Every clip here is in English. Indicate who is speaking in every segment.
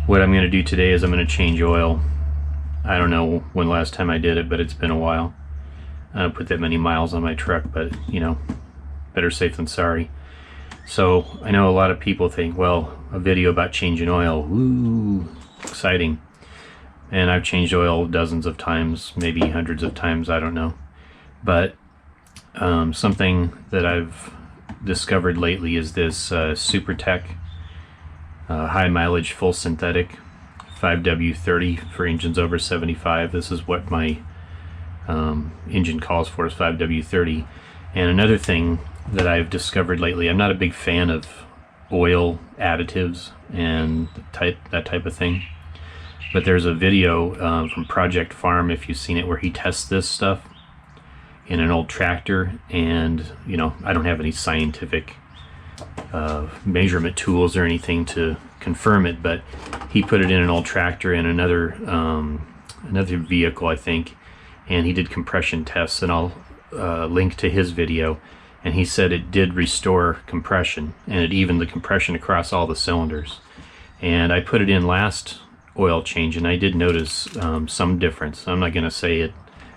Speaker 1: What I'm going to do today is I'm going to change oil. I don't know when the last time I did it, but it's been a while. I don't put that many miles on my truck, but you know, better safe than sorry. So I know a lot of people think, well, a video about changing oil, woo, exciting. And I've changed oil dozens of times, maybe hundreds of times, I don't know. But something that I've discovered lately is this SuperTech high mileage full synthetic 5W30 for engines over 75. This is what my engine calls for, is 5W30. And another thing that I've discovered lately, I'm not a big fan of oil additives and that type of thing, but there's a video from Project Farm, if you've seen it, where he tests this stuff in an old tractor. And you know, I don't have any scientific measurement tools or anything to confirm it, but he put it in an old tractor in another vehicle, I think, and he did compression tests, and I'll link to his video, and he said it did restore compression, and it evened the compression across all the cylinders. And I put it in last oil change, and I did notice some difference. I'm not going to say it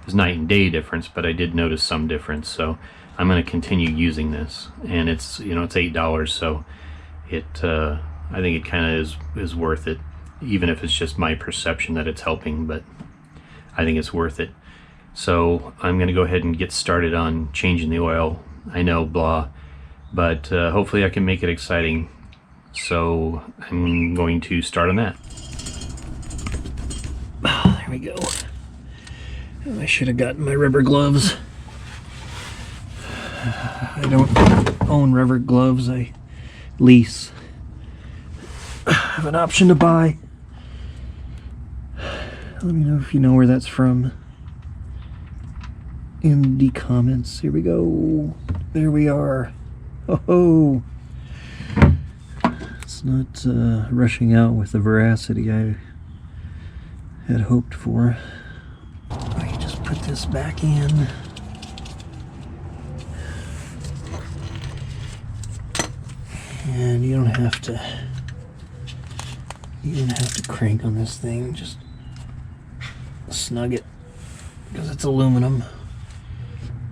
Speaker 1: is night and day difference, but I did notice some difference. So I'm going to continue using this, and it's, you know, it's $8, so it I think it kind of is worth it, even if it's just my perception that it's helping, but I think it's worth it. So I'm going to go ahead and get started on changing the oil. I know, blah, but hopefully I can make it exciting. So I'm going to start on that. Oh, there we go. I should have gotten my rubber gloves. I don't own rubber gloves, I lease. I have an option to buy. Let me know if you know where that's from in the comments. Here we go. There we are. Oh, it's not rushing out with the veracity I had hoped for. I can just put this back in. And you don't have to crank on this thing, just snug it, because it's aluminum.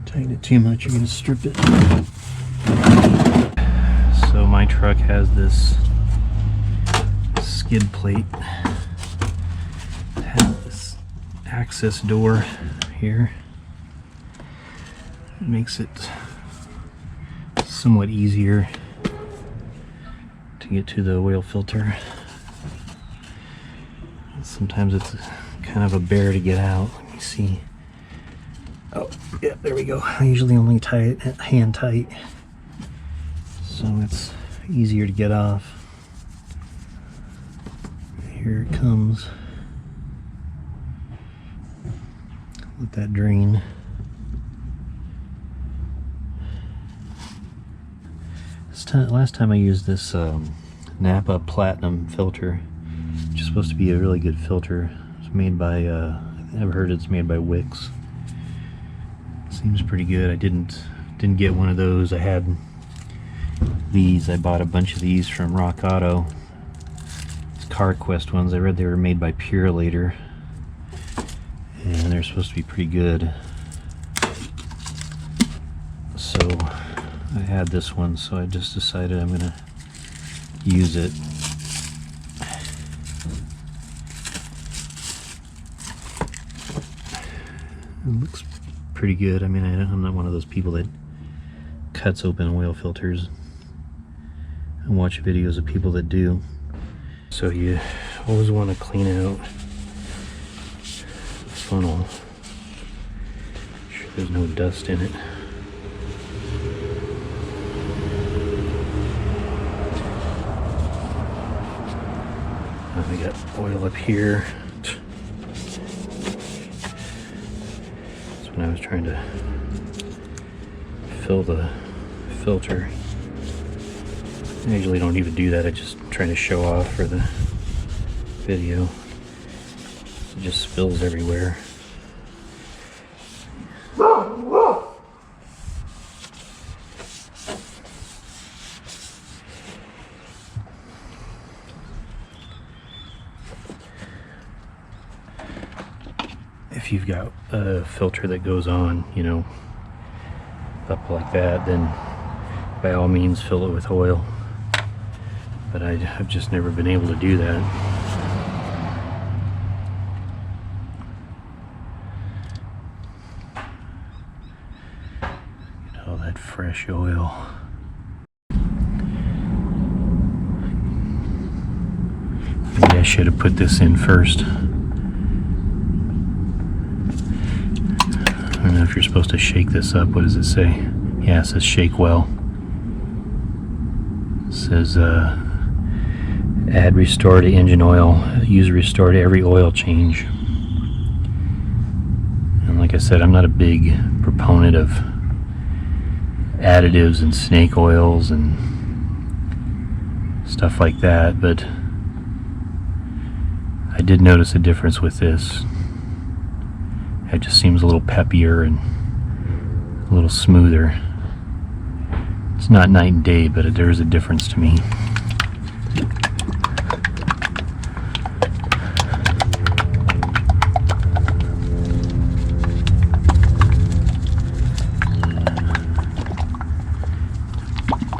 Speaker 1: Tighten it too much, you're going to strip it. So my truck has this skid plate. It has this access door here. It makes it somewhat easier to get to the oil filter. Sometimes it's kind of a bear to get out. Let me see. Oh, yeah, there we go. I usually only tie it hand tight, so it's easier to get off. Here it comes. Let that drain. Last time I used this Napa Platinum filter, which is supposed to be a really good filter. It's made by, I've heard it's made by Wix. Seems pretty good. I didn't get one of those. I had these. I bought a bunch of these from Rock Auto. It's CarQuest ones. I read they were made by Purelator, and they're supposed to be pretty good. So I had this one, so I just decided I'm gonna use it. It looks pretty good. I mean, I'm not one of those people that cuts open oil filters and watch videos of people that do. So you always want to clean out the funnel. Make sure there's no dust in it. We got oil up here. That's when I was trying to fill the filter. I usually don't even do that. I just try to show off for the video. It just spills everywhere. if you've got a filter that goes on, you know, up like that, then by all means fill it with oil. But I've just never been able to do that. Get all that fresh oil. Maybe I should have put this in first. I don't know if you're supposed to shake this up. What does it say? Yeah, it says shake well. It says add restore to engine oil. Use restore to every oil change. And like I said, I'm not a big proponent of additives and snake oils and stuff like that, but I did notice a difference with this. It just seems a little peppier and a little smoother. It's not night and day, but there is a difference to me.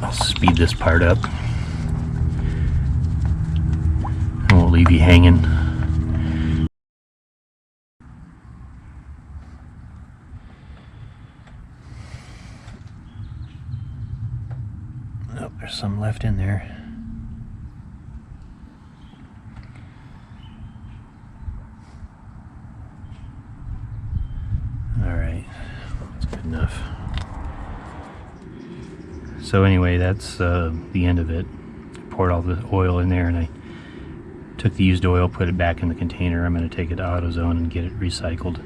Speaker 1: I'll speed this part up. I won't leave you hanging. Oh, there's some left in there. Alright, that's good enough. So anyway, that's the end of it. I poured all the oil in there and I took the used oil, put it back in the container. I'm going to take it to AutoZone and get it recycled.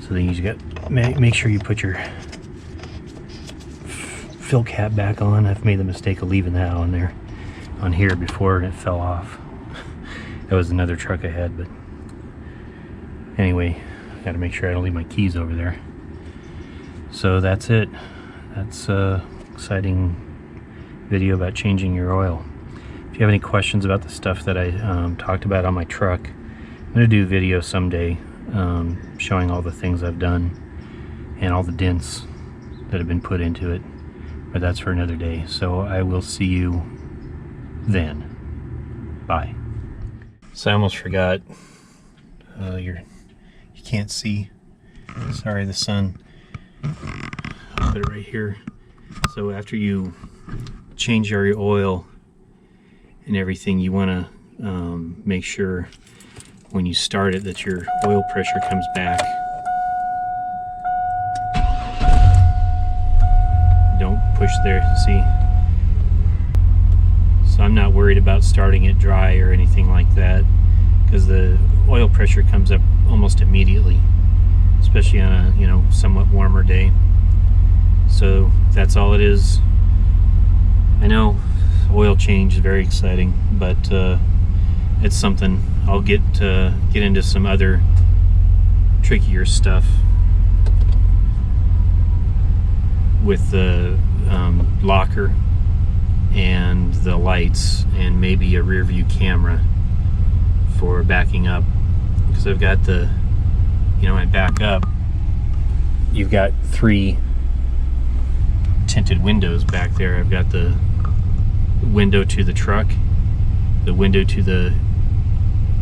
Speaker 1: So then you just make sure you put your fill cap back on. I've made the mistake of leaving that on there, on here before, and it fell off. That was another truck I had, but anyway, got to make sure I don't leave my keys over there. So that's it. That's exciting video about changing your oil. If you have any questions about the stuff that I talked about on my truck, I'm going to do a video someday showing all the things I've done and all the dents that have been put into it. But that's for another day. So I will see you then. Bye. So I almost forgot. You can't see. Sorry, the sun. I'll put it right here. So after you change your oil and everything, you want to make sure when you start it that your oil pressure comes back. Don't push there, see? So I'm not worried about starting it dry or anything like that, because the oil pressure comes up almost immediately, especially on a, you know, somewhat warmer day. So that's all it is. I know oil change is very exciting, but it's something. I'll get into some other trickier stuff with the locker and the lights and maybe a rear view camera for backing up, because I've got the, you know, I back up, you've got 3 tinted windows back there. I've got the window to the truck, the window to the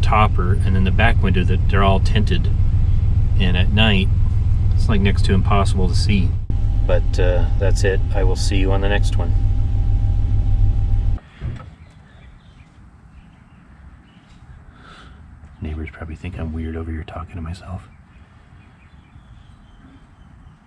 Speaker 1: topper, and then the back window, that they're all tinted, and at night it's like next to impossible to see. But that's it. I will see you on the next one. Neighbors probably think I'm weird over here talking to myself.